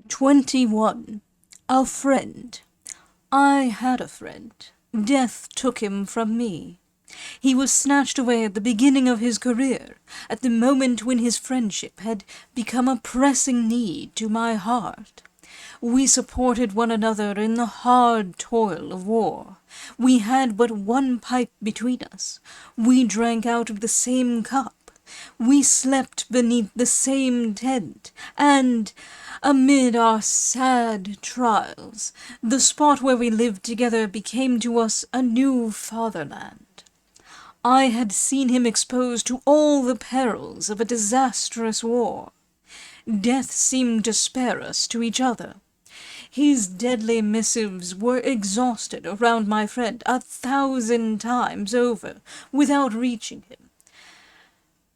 21. A friend. I had a friend. Death took him from me. He was snatched away at the beginning of his career, at the moment when his friendship had become a pressing need to my heart. We supported one another in the hard toil of war. We had but one pipe between us. We drank out of the same cup. We slept beneath the same tent, and, amid our sad trials, the spot where we lived together became to us a new fatherland. I had seen him exposed to all the perils of a disastrous war. Death seemed to spare us to each other. His deadly missives were exhausted around my friend 1,000 times over, without reaching him.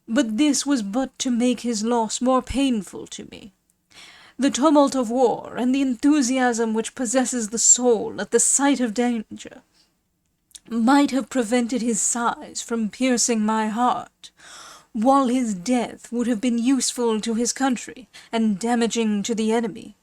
But this was but to make his loss more painful to me. The tumult of war and the enthusiasm which possesses the soul at the sight of danger might have prevented his sighs from piercing my heart, while his death would have been useful to his country and damaging to the enemy.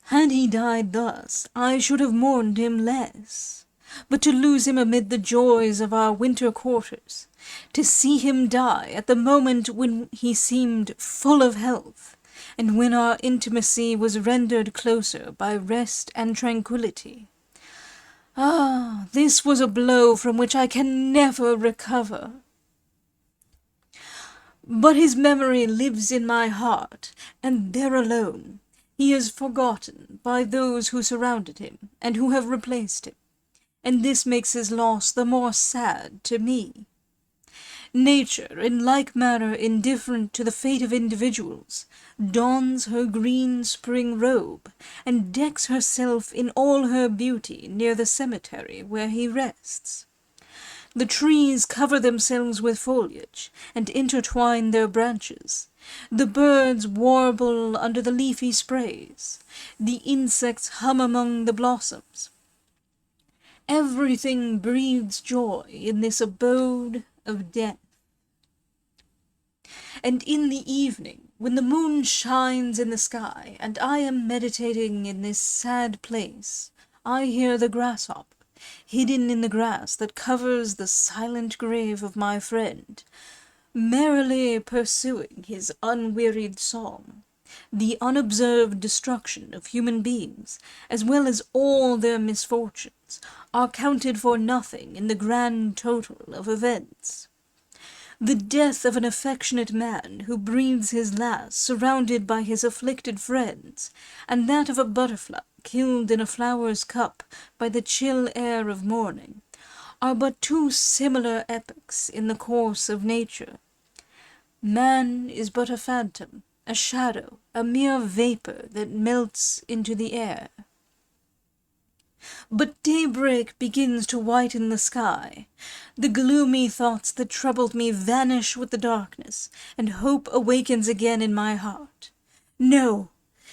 Had he died thus, I should have mourned him less. But to lose him amid the joys of our winter quarters, to see him die at the moment when he seemed full of health, and when our intimacy was rendered closer by rest and tranquillity. Ah, this was a blow from which I can never recover. But his memory lives in my heart, and there alone. He is forgotten by those who surrounded him and who have replaced him, and this makes his loss the more sad to me. Nature, in like manner indifferent to the fate of individuals, dons her green spring robe, and decks herself in all her beauty near the cemetery where he rests. The trees cover themselves with foliage, and intertwine their branches. The birds warble under the leafy sprays. The insects hum among the blossoms. Everything breathes joy in this abode of death. And in the evening, when the moon shines in the sky, and I am meditating in this sad place, I hear the grasshopper, hidden in the grass that covers the silent grave of my friend, merrily pursuing his unwearied song. The unobserved destruction of human beings, as well as all their misfortunes, are counted for nothing in the grand total of events. The death of an affectionate man who breathes his last surrounded by his afflicted friends, and that of a butterfly killed in a flower's cup by the chill air of morning, are but two similar epochs in the course of nature. Man is but a phantom, a shadow, a mere vapour that melts into the air. But daybreak begins to whiten the sky. The gloomy thoughts that troubled me vanish with the darkness, and hope awakens again in my heart. No!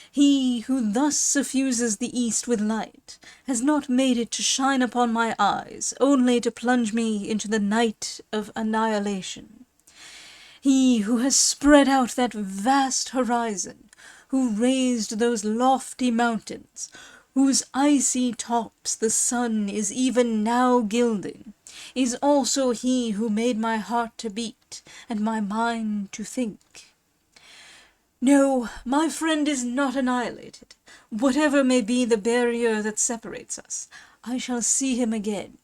He who thus suffuses the east with light has not made it to shine upon my eyes, only to plunge me into the night of annihilation. He who has spread out that vast horizon, who raised those lofty mountains, whose icy tops the sun is even now gilding, is also he who made my heart to beat and my mind to think. No, my friend is not annihilated. Whatever may be the barrier that separates us, I shall see him again.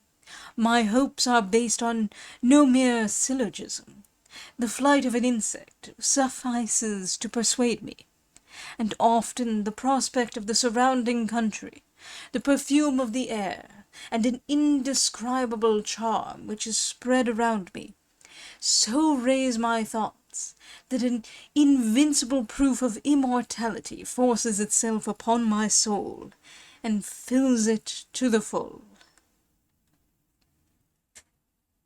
My hopes are based on no mere syllogism. The flight of an insect suffices to persuade me, and often the prospect of the surrounding country, the perfume of the air, and an indescribable charm which is spread around me, so raise my thoughts that an invincible proof of immortality forces itself upon my soul, and fills it to the full.